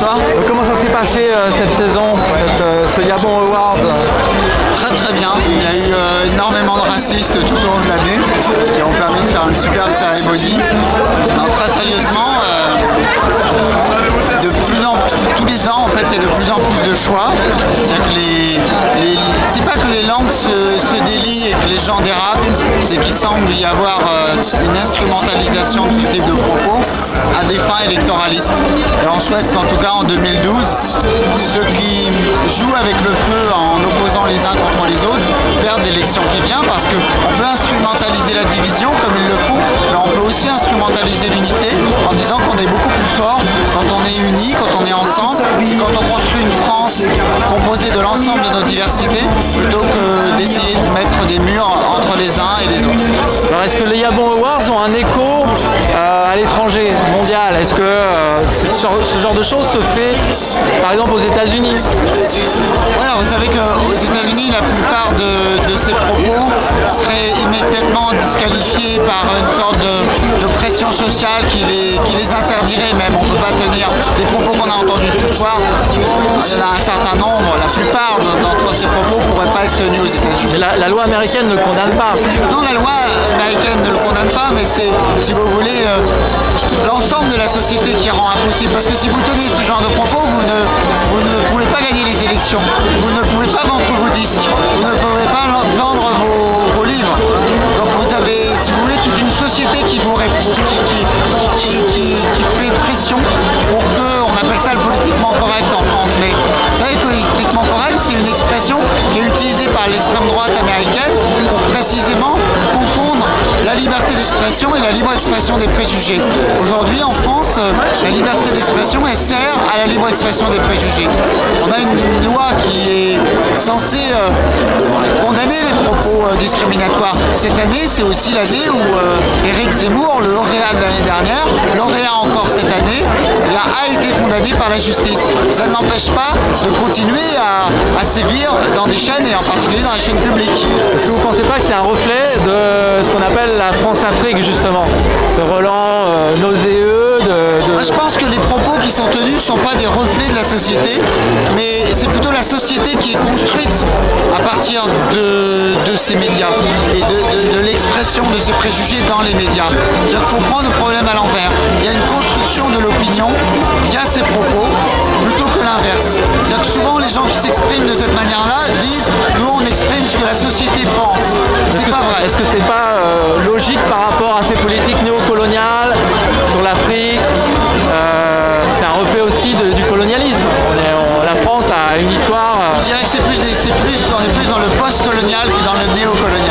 bonsoir. Comment ça s'est passé cette saison, ce Gabon Award? Très très bien. Il y a eu énormément de racistes tout au long de l'année qui ont permis de faire une superbe cérémonie. Alors, très sérieusement, tous les ans en fait, il y a de plus en plus de choix. C'est-à-dire que c'est pas que les langues se délient et que les gens dérapent, c'est qu'il semble y avoir une instrumentalisation de ce type de propos à des fins électoralistes. Et on souhaite qu'en tout cas en 2012, ceux qui jouent avec le feu en opposant les uns contre les autres perdent l'élection qui vient, parce qu'on peut instrumentaliser la division comme ils le font, mais on peut aussi instrumentaliser l'unité en disant qu'on est beaucoup plus fort quand on est unis, quand on est ensemble, quand on construit une France composée de l'ensemble de nos diversités, plutôt que d'essayer de mettre des murs entre les uns et les autres. Alors est-ce que les Gabon Awards ont un écho à l'étranger, mondial? Est-ce que ce genre de choses se fait par exemple aux États-Unis? Voilà, vous savez qu'aux États-Unis, la plupart de ces propos seraient immédiatement disqualifiés par une sorte de pression sociale qui les interdirait même. On ne peut pas tenir des propos qu'on a entendus ce soir. Il y en a un certain nombre, la plupart d'entre ces propos ne pourraient pas être tenus aux États-Unis. La loi américaine ne condamne pas. Non, la loi américaine ne le condamne pas, mais c'est, si vous voulez, l'ensemble de la société qui rend impossible. Parce que si vous tenez ce genre de propos, vous ne pouvez pas gagner les élections. Vous ne pouvez pas vendre vos disques. Vous ne pouvez pas vendre vos livres. Donc vous avez, si vous voulez, toute une société qui vous répond, qui fait pression pour que, on appelle ça le politiquement correct en France. Mais vous savez que le politiquement correct, c'est une expression qui est utilisée par l'extrême droite américaine pour précisément confondre la liberté d'expression et la libre expression des préjugés. Aujourd'hui, en France, la liberté d'expression, elle sert à la libre expression des préjugés. On a une loi qui est censée condamner les propos discriminatoires. Cette année, c'est aussi l'année où Éric Zemmour, le lauréat de l'année dernière, lauréat encore cette année, a été condamné par la justice. Ça ne l'empêche pas de continuer à sévir dans des chaînes, et en particulier dans les chaînes publiques. Est-ce que vous ne pensez pas que c'est un reflet de ce qu'on appelle la France-Afrique, justement? Ce Roland nauséeux Moi, je pense que les propos qui sont tenus ne sont pas des reflets de la société, mais c'est plutôt la société qui est construite à partir de ces médias et de l'expression de ces préjugés dans les médias. Il faut prendre le problème à l'envers. Il y a une construction de l'opinion via ces propos plutôt que l'inverse. C'est-à-dire que souvent les gens qui s'expriment de cette manière-là disent « nous on exprime ce que la société pense ». C'est pas vrai. Est-ce que c'est pas logique par rapport à ces politiques néocoloniales sur l'Afrique? C'est un reflet aussi du colonialisme. La France a une histoire. Je dirais que on est plus dans le post-colonial que dans le néocolonial.